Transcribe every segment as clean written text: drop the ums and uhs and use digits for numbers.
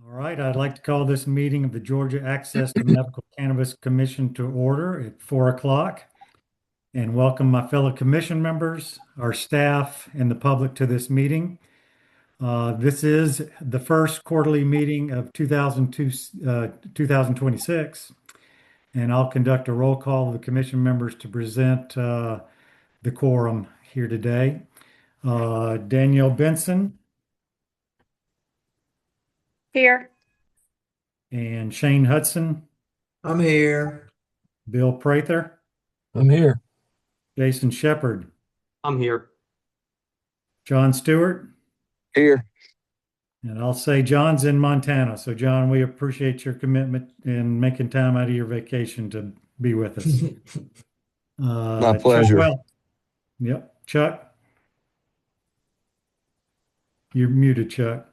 All right, I'd like to call this meeting of the Georgia Access to Medical Cannabis Commission to order at 4 o'clock and welcome my fellow commission members, our staff, and the public to this meeting. This is the first quarterly meeting of 2026, and I'll conduct a roll call of the commission members to present the quorum here today. Danielle Benson Here. and Shane Hudson, I'm here. Bill Prather, I'm here. Jason Shepard, I'm here. John Stewart, Here. and I'll say John's in Montana. So, John, we appreciate your commitment in making time out of your vacation to be with us. My pleasure. Yep. Chuck, you're muted, Chuck.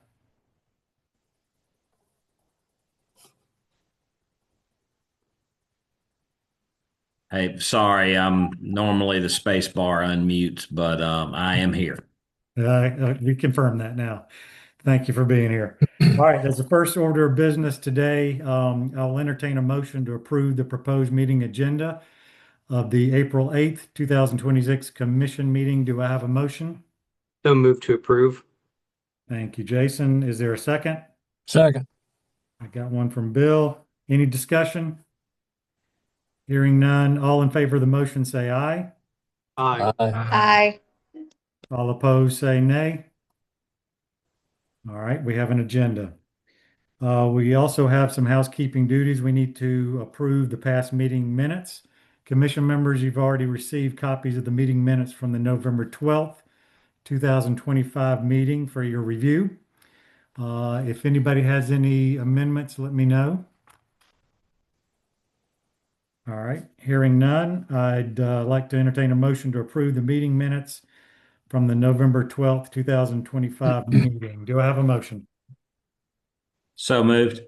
Hey, sorry, I'm normally the space bar unmutes, but I am here. We confirm that now. Thank you for being here. All right, as the first order of business today, I'll entertain a motion to approve the proposed meeting agenda of the April 8th, 2026 commission meeting. Do I have a motion? So move to approve. Thank you, Jason. Is there a second? Second. I got one from Bill. Any discussion? Hearing none. All in favor of the motion say aye. Aye. Aye. All opposed say nay. All right, we have an agenda. We also have some housekeeping duties. We need to approve the past meeting minutes. Commission members, you've already received copies of the meeting minutes from the November 12th, 2025 meeting for your review. If anybody has any amendments, let me know. All right, hearing none, I'd like to entertain a motion to approve the meeting minutes from the November 12th, 2025 meeting. Do I have a motion? So moved.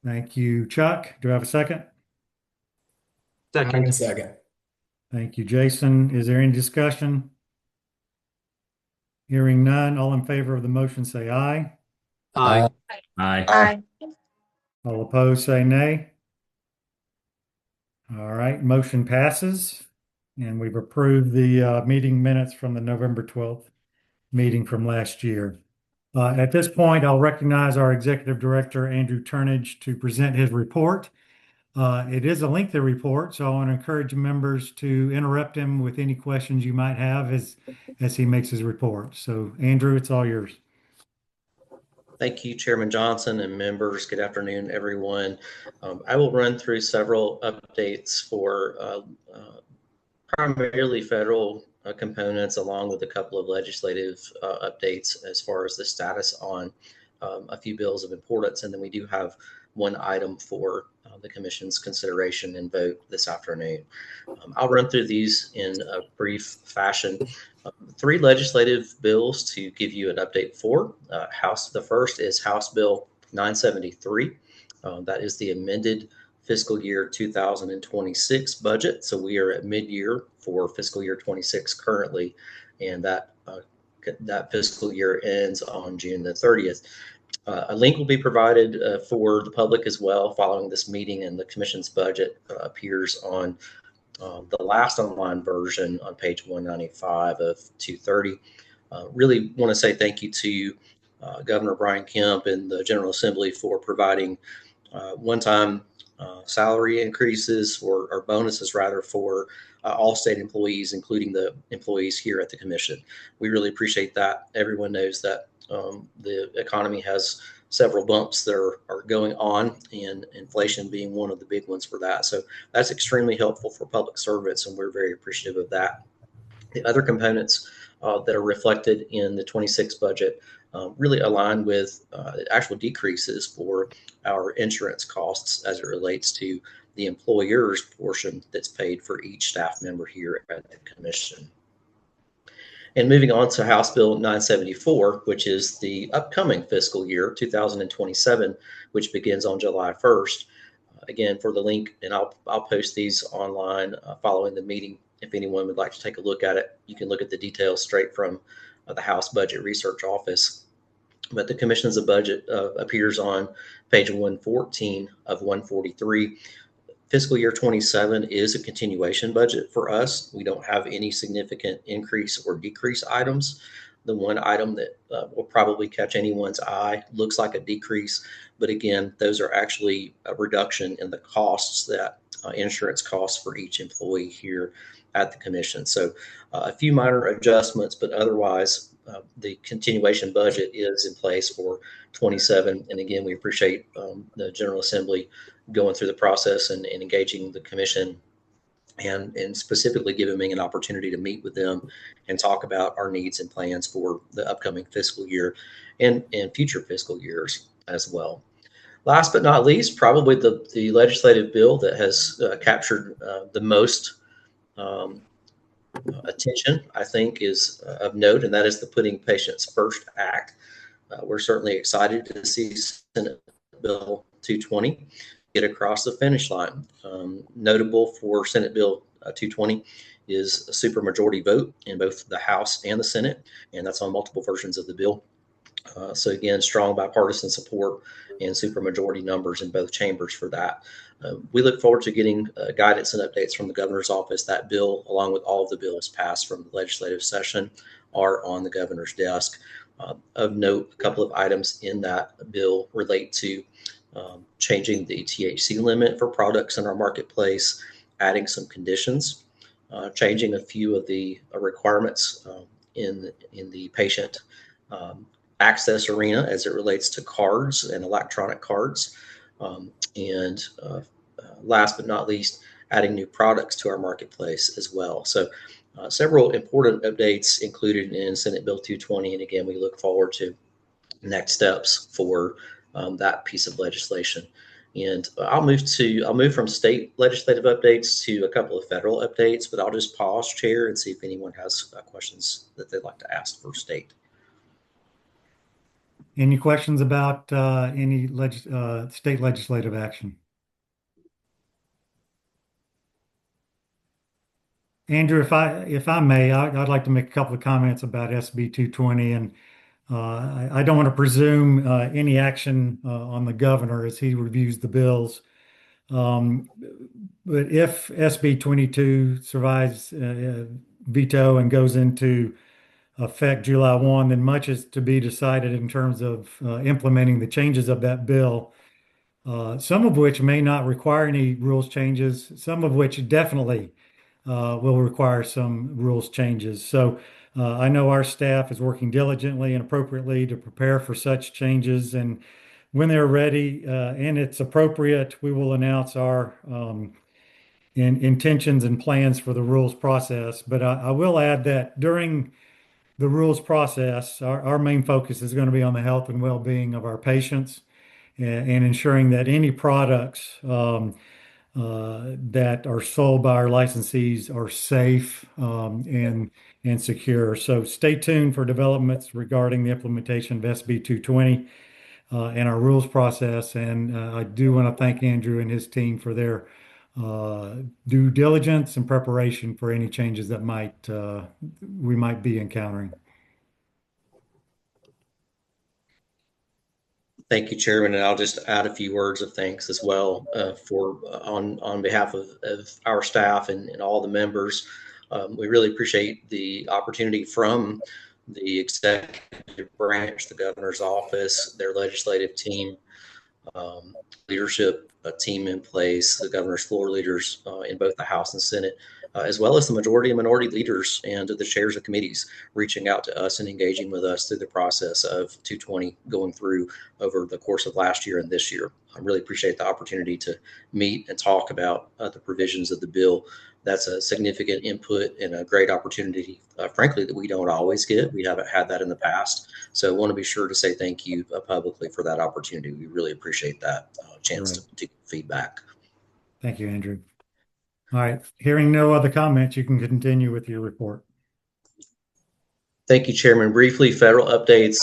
Thank you, Chuck. Do I have a second? Second. Second. Thank you, Jason. Is there any discussion? Hearing none, all in favor of the motion say aye. Aye. Aye. Aye. All opposed say nay. All right, motion passes. And we've approved the meeting minutes from the November 12th meeting from last year. At this point, I'll recognize our Executive Director, Andrew Turnage, to present his report. It is a lengthy report, so I want to encourage members to interrupt him with any questions you might have as he makes his report. So, Andrew, it's all yours. Thank you, Chairman Johnson and members. Good afternoon, everyone. I will run through several updates for primarily federal components, along with a couple of legislative updates as far as the status on a few bills of importance. And then we do have one item for the Commission's consideration and vote this afternoon. I'll run through these in a brief fashion. Three legislative bills to give you an update for. The first is House Bill 973. That is the amended fiscal year 2026 budget. So we are at mid-year for fiscal year 26 currently, and that fiscal year ends on June the 30th. A link will be provided for the public as well following this meeting, and the Commission's budget appears on the last online version on page 195 of 230. Really want to say thank you to Governor Brian Kemp and the General Assembly for providing one-time salary increases or bonuses rather for all state employees, including the employees here at the Commission. We really appreciate that. Everyone knows that the economy has several bumps that are going on, and inflation being one of the big ones for that. So that's extremely helpful for public servants, and we're very appreciative of that. The other components that are reflected in the 26 budget really align with actual decreases for our insurance costs as it relates to the employer's portion that's paid for each staff member here at the Commission. And moving on to House Bill 974, which is the upcoming fiscal year 2027, which begins on July 1st. Again, for the link, and I'll post these online following the meeting. If anyone would like to take a look at it, you can look at the details straight from the House Budget Research Office. but the commission's budget appears on page 114 of 143. Fiscal year 27 is a continuation budget for us. We don't have any significant increase or decrease items. The one item that will probably catch anyone's eye looks like a decrease, but again, those are actually a reduction in the costs that insurance costs for each employee here at the commission. So a few minor adjustments, but otherwise the continuation budget is in place for 27. And again, we appreciate the General Assembly going through the process and engaging the commission and specifically giving me an opportunity to meet with them and talk about our needs and plans for the upcoming fiscal year and future fiscal years as well. Last but not least, probably the legislative bill that has captured the most attention, I think, is of note, and that is the Putting Patients First Act. We're certainly excited to see Senate Bill 220 get across the finish line. Notable for Senate Bill 220 is a supermajority vote in both the House and the Senate, and that's on multiple versions of the bill. So again, strong bipartisan support and supermajority numbers in both chambers for that. We look forward to getting guidance and updates from the governor's office. That bill, along with all of the bills passed from the legislative session, are on the governor's desk. Of note, a couple of items in that bill relate to changing the THC limit for products in our marketplace, adding some conditions, changing a few of the requirements in the patient access arena as it relates to cards and electronic cards. And last but not least, adding new products to our marketplace as well. So several important updates included in Senate Bill 220. And again, we look forward to next steps for that piece of legislation. And I'll move from state legislative updates to a couple of federal updates, but I'll just pause, Chair, and see if anyone has questions that they'd like to ask for state. Any questions about any state legislative action? Andrew, if I may, I'd like to make a couple of comments about SB 220, and I don't want to presume any action on the governor as he reviews the bills. But if SB 22 survives veto and goes into effect July 1, then much is to be decided in terms of implementing the changes of that bill, some of which may not require any rules changes, some of which definitely will require some rules changes. So I know our staff is working diligently and appropriately to prepare for such changes. And when they're ready and it's appropriate, we will announce our intentions and plans for the rules process. But I will add that during the rules process, our main focus is going to be on the health and well-being of our patients and ensuring that any products that are sold by our licensees are safe and secure. So stay tuned for developments regarding the implementation of SB 220 and our rules process. And I do want to thank Andrew and his team for their due diligence and preparation for any changes that we might be encountering. Thank you, Chairman, and I'll just add a few words of thanks as well on behalf of our staff and all the members. We really appreciate the opportunity from the executive branch, the governor's office, their legislative team, leadership team in place, the governor's floor leaders in both the House and Senate, as well as the majority and minority leaders and the chairs of committees reaching out to us and engaging with us through the process of 220 going through over the course of last year and this year. I really appreciate the opportunity to meet and talk about the provisions of the bill. That's a significant input and a great opportunity, frankly, that we don't always get. We haven't had that in the past. So I want to be sure to say thank you publicly for that opportunity. We really appreciate that chance to get feedback. Thank you, Andrew. All right. Hearing no other comments, you can continue with your report. Thank you, Chairman. Briefly, federal updates.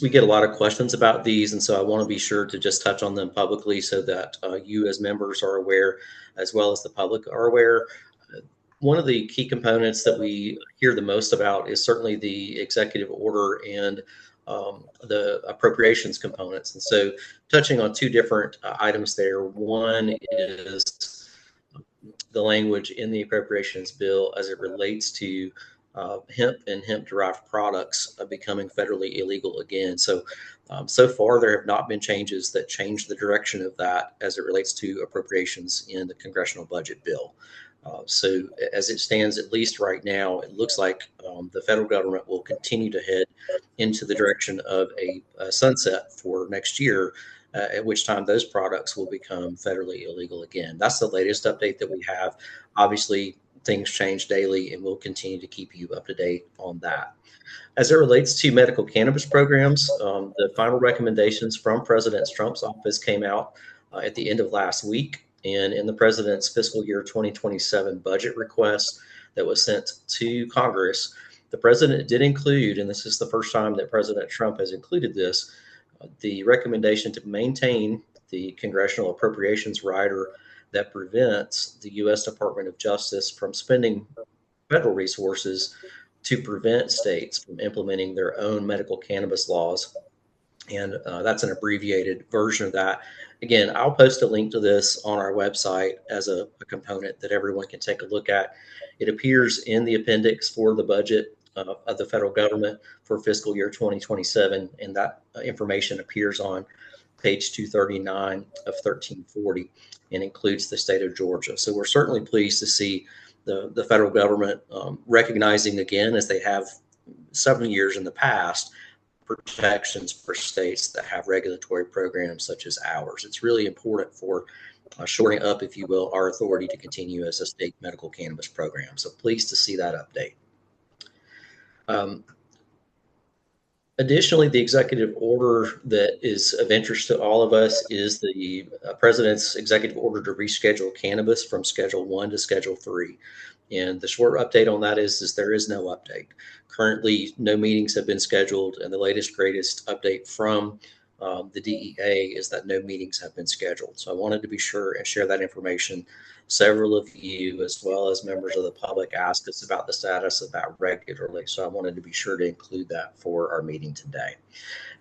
We get a lot of questions about these, and so I want to be sure to just touch on them publicly so that you as members are aware, as well as the public are aware. One of the key components that we hear the most about is certainly the executive order and the appropriations components. And so touching on two different items there. One is the language in the appropriations bill as it relates to hemp and hemp-derived products becoming federally illegal again. So far, there have not been changes that change the direction of that as it relates to appropriations in the congressional budget bill. So as it stands, at least right now, it looks like the federal government will continue to head into the direction of a sunset for next year, at which time those products will become federally illegal again. That's the latest update that we have. Obviously, things change daily, and we'll continue to keep you up to date on that. As it relates to medical cannabis programs, the final recommendations from President Trump's office came out at the end of last week. And in the president's fiscal year 2027 budget request that was sent to Congress, the president did include, and this is the first time that President Trump has included this, the recommendation to maintain the congressional appropriations rider that prevents the U.S. Department of Justice from spending federal resources to prevent states from implementing their own medical cannabis laws. And that's an abbreviated version of that. Again, I'll post a link to this on our website as a component that everyone can take a look at. It appears in the appendix for the budget of the federal government for fiscal year 2027, and that information appears on page 239 of 1340 and includes the state of Georgia. So we're certainly pleased to see the federal government recognizing again, as they have several years in the past, protections for states that have regulatory programs such as ours. It's really important for shoring up, if you will, our authority to continue as a state medical cannabis program. So pleased to see that update. Additionally, the executive order that is of interest to all of us is the president's executive order to reschedule cannabis from Schedule 1 to Schedule 3. And the short update on that is there is no update. Currently, no meetings have been scheduled, and the latest, greatest update from the DEA is that no meetings have been scheduled. So I wanted to be sure and share that information. Several of you, as well as members of the public, asked us about the status of that regularly. So I wanted to be sure to include that for our meeting today.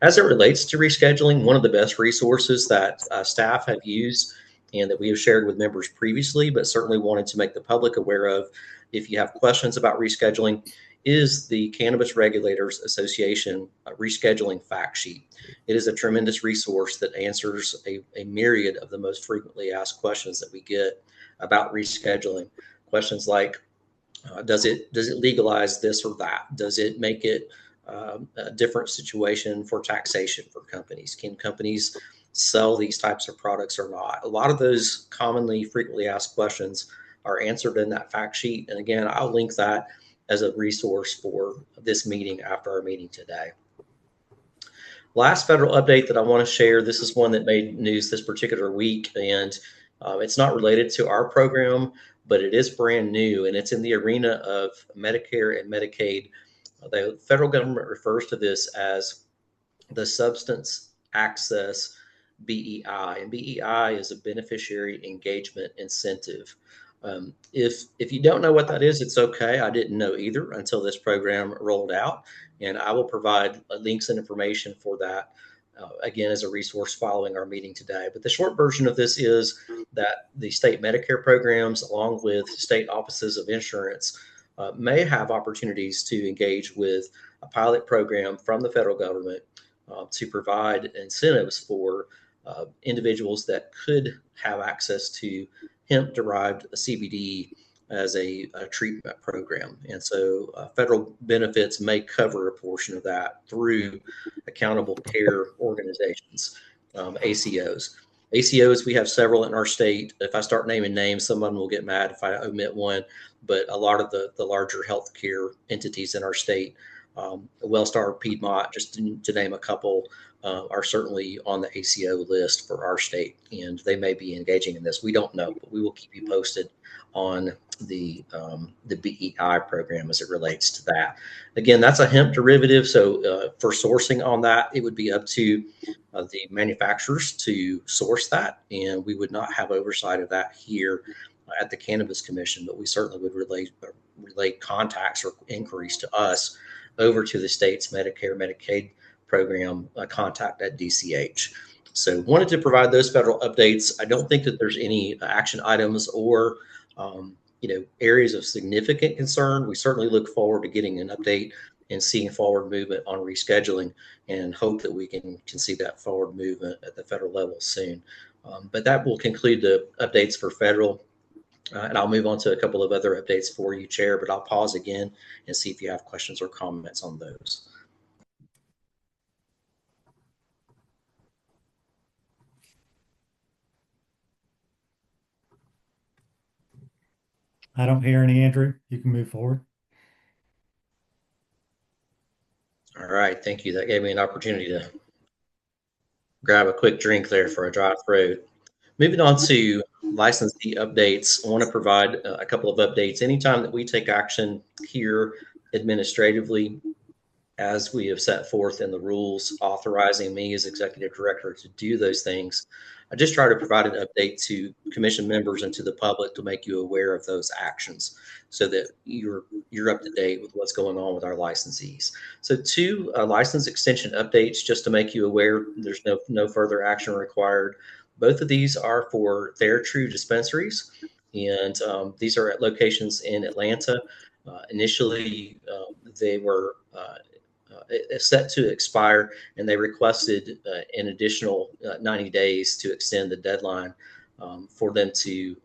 As it relates to rescheduling, one of the best resources that staff have used and that we have shared with members previously, but certainly wanted to make the public aware of if you have questions about rescheduling, is the Cannabis Regulators Association rescheduling fact sheet. It is a tremendous resource that answers a myriad of the most frequently asked questions that we get about rescheduling. Questions like, does it legalize this or that? Does it make it a different situation for taxation for companies? Can companies sell these types of products or not? A lot of those commonly frequently asked questions are answered in that fact sheet. And again, I'll link that as a resource for this meeting after our meeting today. Last federal update that I want to share, this is one that made news this particular week, and it's not related to our program, but it is brand new, and it's in the arena of Medicare and Medicaid. The federal government refers to this as the Substance Access BEI, and BEI is a beneficiary engagement incentive. If you don't know what that is, it's okay. I didn't know either until this program rolled out, and I will provide links and information for that again as a resource following our meeting today. But the short version of this is that the state Medicare programs, along with state offices of insurance, may have opportunities to engage with a pilot program from the federal government to provide incentives for individuals that could have access to hemp-derived CBD as a treatment program. And so federal benefits may cover a portion of that through accountable care organizations, ACOs. ACOs, we have several in our state. If I start naming names, someone will get mad if I omit one, but a lot of the larger healthcare entities in our state, Wellstar, Piedmont, just to name a couple, are certainly on the ACO list for our state, and they may be engaging in this. We don't know, but we will keep you posted on the BEI program as it relates to that. Again, that's a hemp derivative, so for sourcing on that, it would be up to the manufacturers to source that, and we would not have oversight of that here at the Cannabis Commission, but we certainly would relate contacts or inquiries to us over to the state's Medicare, Medicaid program contact at DCH. So wanted to provide those federal updates. I don't think that there's any action items or areas of significant concern. We certainly look forward to getting an update and seeing forward movement on rescheduling, and hope that we can see that forward movement at the federal level soon. But that will conclude the updates for federal. And I'll move on to a couple of other updates for you, Chair, but I'll pause again and see if you have questions or comments on those. I don't hear any, Andrew. You can move forward. All right, thank you. That gave me an opportunity to grab a quick drink there for a dry throat. Moving on to licensee updates, I want to provide a couple of updates. Anytime that we take action here administratively, as we have set forth in the rules authorizing me as executive director to do those things, I just try to provide an update to commission members and to the public to make you aware of those actions so that you're up to date with what's going on with our licensees. So 2 license extension updates, just to make you aware. There's no further action required. Both of these are for TheraTrue dispensaries, and these are at locations in Atlanta. Initially, they were set to expire, and they requested an additional 90 days to extend the deadline for them to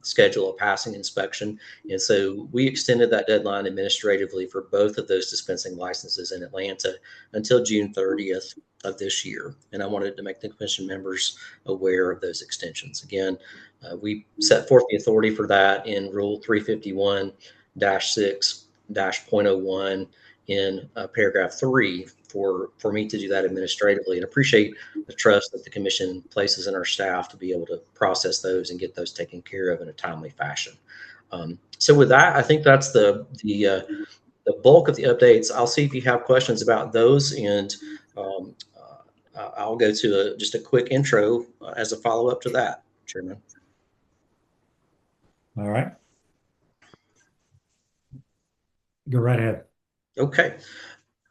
schedule a passing inspection. And so we extended that deadline administratively for both of those dispensing licenses in Atlanta until June 30th of this year. And I wanted to make the commission members aware of those extensions. Again, we set forth the authority for that in Rule 351-6-.01 in paragraph 3 for me to do that administratively, and appreciate the trust that the commission places in our staff to be able to process those and get those taken care of in a timely fashion. So with that, I think that's the bulk of the updates. I'll see if you have questions about those, and I'll go to just a quick intro as a follow-up to that, Chairman. All right. Go right ahead. Okay.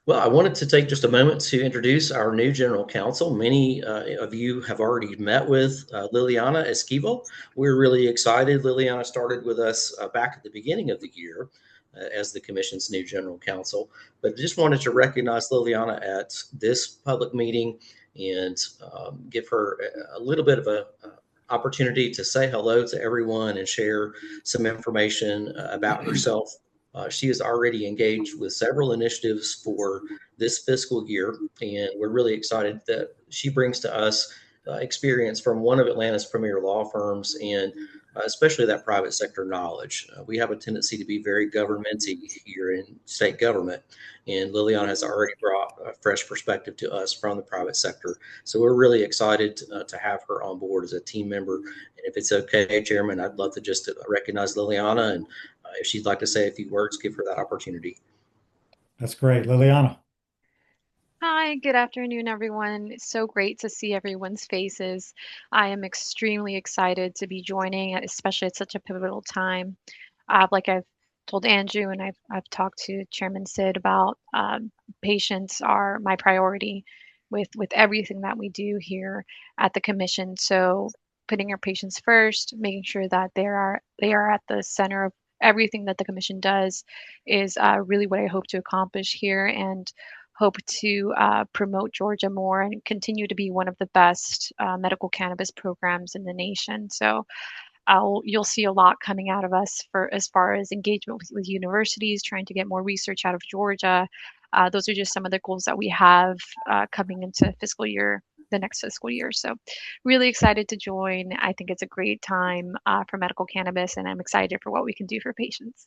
Well, I wanted to take just a moment to introduce our new general counsel. Many of you have already met with Liliana Esquivel. We're really excited. Liliana started with us back at the beginning of the year as the commission's new general counsel, but just wanted to recognize Liliana at this public meeting and give her a little bit of a opportunity to say hello to everyone and share some information about herself. She is already engaged with several initiatives for this fiscal year, and we're really excited that she brings to us experience from one of Atlanta's premier law firms, and especially that private sector knowledge. We have a tendency to be very governmenty here in state government, and Liliana has already brought a fresh perspective to us from the private sector. So we're really excited to have her on board as a team member. And if it's okay, Chairman, I'd love to just recognize Liliana, and if she'd like to say a few words, give her that opportunity. That's great. Liliana. Hi, good afternoon, everyone. It's so great to see everyone's faces. I am extremely excited to be joining, especially at such a pivotal time. Like I've told Andrew and I've talked to Chairman Sid about, patients are my priority with everything that we do here at the commission. So putting our patients first, making sure that they are at the center of everything that the commission does is really what I hope to accomplish here, and hope to promote Georgia more and continue to be one of the best medical cannabis programs in the nation. So you'll see a lot coming out of us for as far as engagement with universities, trying to get more research out of Georgia. Those are just some of the goals that we have coming into the next fiscal year. So really excited to join. I think it's a great time for medical cannabis, and I'm excited for what we can do for patients.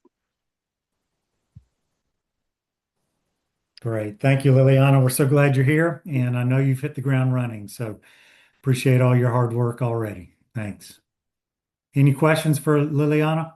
Great. Thank you, Liliana. We're so glad you're here, and I know you've hit the ground running, so appreciate all your hard work already. Thanks. Any questions for Liliana?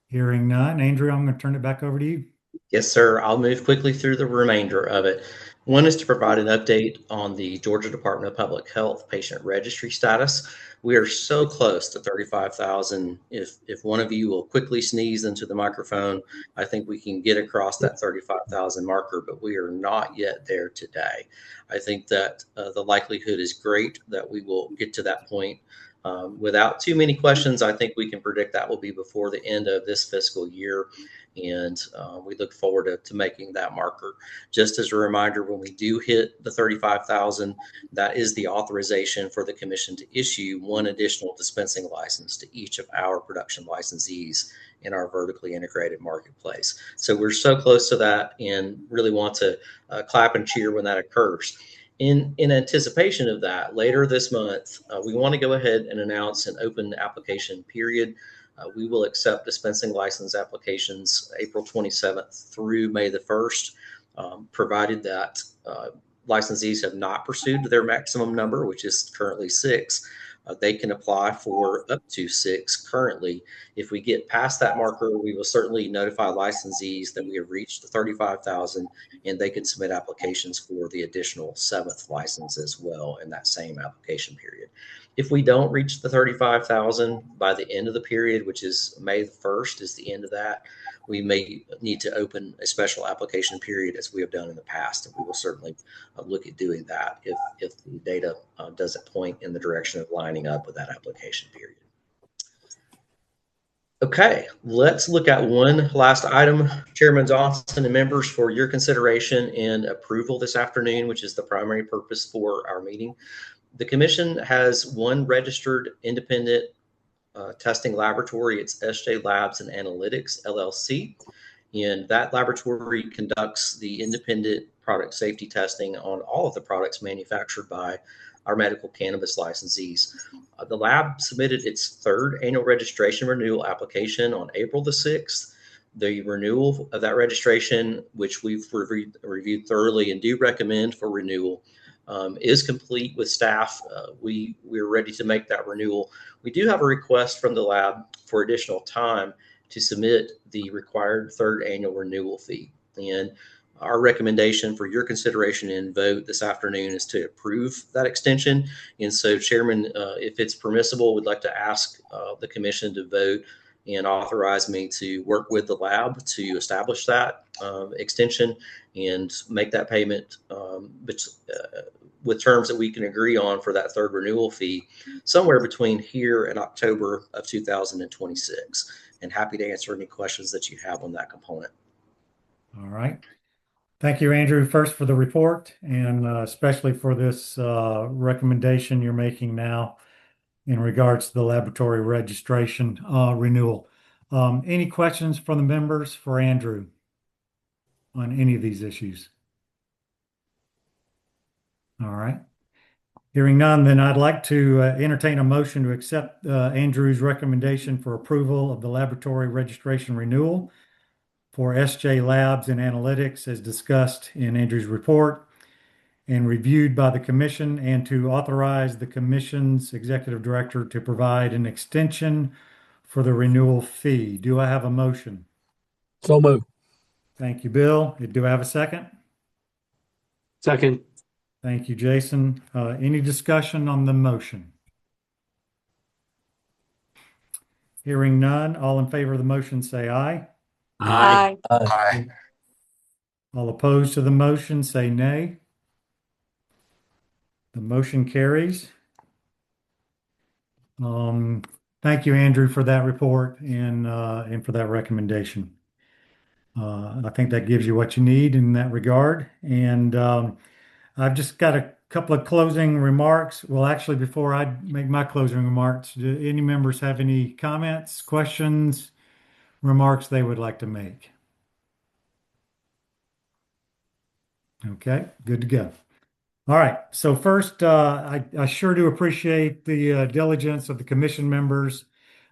Hearing none. Andrew, I'm going to turn it back over to you. Yes, sir. I'll move quickly through the remainder of it. One is to provide an update on the Georgia Department of Public Health patient registry status. We are so close to 35,000. If one of you will quickly sneeze into the microphone, I think we can get across that 35,000 marker, but we are not yet there today. I think that the likelihood is great that we will get to that point. Without too many questions, I think we can predict that will be before the end of this fiscal year. And we look forward to making that marker. Just as a reminder, when we do hit the 35,000, that is the authorization for the commission to issue one additional dispensing license to each of our production licensees in our vertically integrated marketplace. So we're so close to that and really want to clap and cheer when that occurs. In anticipation of that, later this month, we want to go ahead and announce an open application period. We will accept dispensing license applications April 27th through May the 1st, provided that licensees have not pursued their maximum number, which is currently 6. They can apply for up to 6 currently. If we get past that marker, we will certainly notify licensees that we have reached the 35,000, and they can submit applications for the additional 7th license as well in that same application period. If we don't reach the 35,000 by the end of the period, which is May the 1st is the end of that, we may need to open a special application period as we have done in the past. And we will certainly look at doing that if the data doesn't point in the direction of lining up with that application period. Okay, let's look at one last item, Chairman Johnson and members, for your consideration and approval this afternoon, which is the primary purpose for our meeting. The commission has one registered independent testing laboratory. It's SJ Labs and Analytics, LLC. And that laboratory conducts the independent product safety testing on all of the products manufactured by our medical cannabis licensees. The lab submitted its 3rd annual registration renewal application on April the 6th. The renewal of that registration, which we've reviewed thoroughly and do recommend for renewal, is complete with staff. We're ready to make that renewal. We do have a request from the lab for additional time to submit the required 3rd annual renewal fee. And our recommendation for your consideration and vote this afternoon is to approve that extension. And so, Chairman, if it's permissible, we'd like to ask the commission to vote and authorize me to work with the lab to establish that extension and make that payment with terms that we can agree on for that 3rd renewal fee somewhere between here and October of 2026. And happy to answer any questions that you have on that component. All right. Thank you, Andrew, first for the report and especially for this recommendation you're making now in regards to the laboratory registration renewal. Any questions from the members for Andrew on any of these issues? All right. Hearing none, then I'd like to entertain a motion to accept Andrew's recommendation for approval of the laboratory registration renewal for SJ Labs and Analytics as discussed in Andrew's report and reviewed by the commission, and to authorize the commission's executive director to provide an extension for the renewal fee. Do I have a motion? So moved. Thank you, Bill. Do I have a second? Second. Thank you, Jason. Any discussion on the motion? Hearing none, all in favor of the motion say aye. Aye. Aye. All opposed to the motion say nay. The motion carries. Thank you, Andrew, for that report and for that recommendation. I think that gives you what you need in that regard. And I've just got a couple of closing remarks. Well, actually, before I make my closing remarks, do any members have any comments, questions, remarks they would like to make? Okay, good to go. All right. So first, I sure do appreciate the diligence of the commission members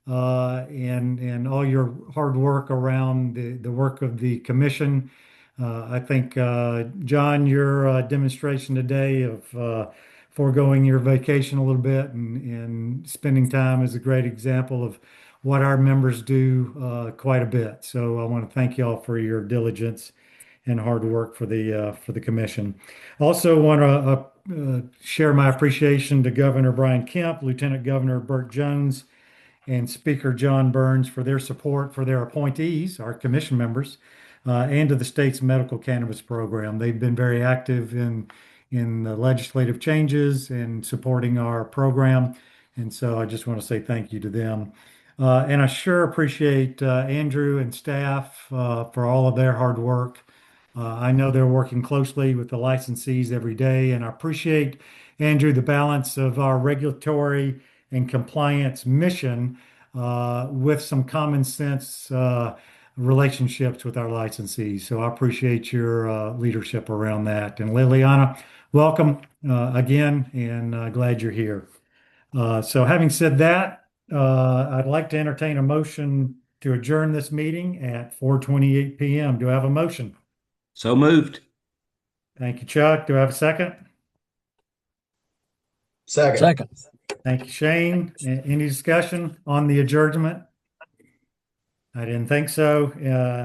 and all your hard work around the work of the commission. I think, John, your demonstration today of foregoing your vacation a little bit and spending time is a great example of what our members do quite a bit. So I want to thank you all for your diligence and hard work for the commission. Also want to share my appreciation to Governor Brian Kemp, Lieutenant Governor Burt Jones, and Speaker John Burns for their support for their appointees, our commission members, and to the state's medical cannabis program. They've been very active in the legislative changes and supporting our program. And so I just want to say thank you to them. And I sure appreciate Andrew and staff for all of their hard work. I know they're working closely with the licensees every day, and I appreciate, Andrew, the balance of our regulatory and compliance mission with some common sense relationships with our licensees. So I appreciate your leadership around that. And Liliana, welcome again, and glad you're here. So having said that, I'd like to entertain a motion to adjourn this meeting at 4:28 p.m. Do I have a motion? So moved. Thank you, Chuck. Do I have a second? Second. Second. Thank you, Shane. Any discussion on the adjournment? I didn't think so.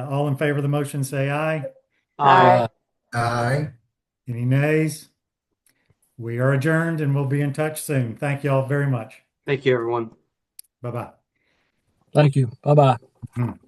All in favor of the motion, say aye. Aye. Aye. Any nays? We are adjourned and we'll be in touch soon. Thank you all very much. Thank you, everyone. Bye-bye. Thank you. Bye-bye.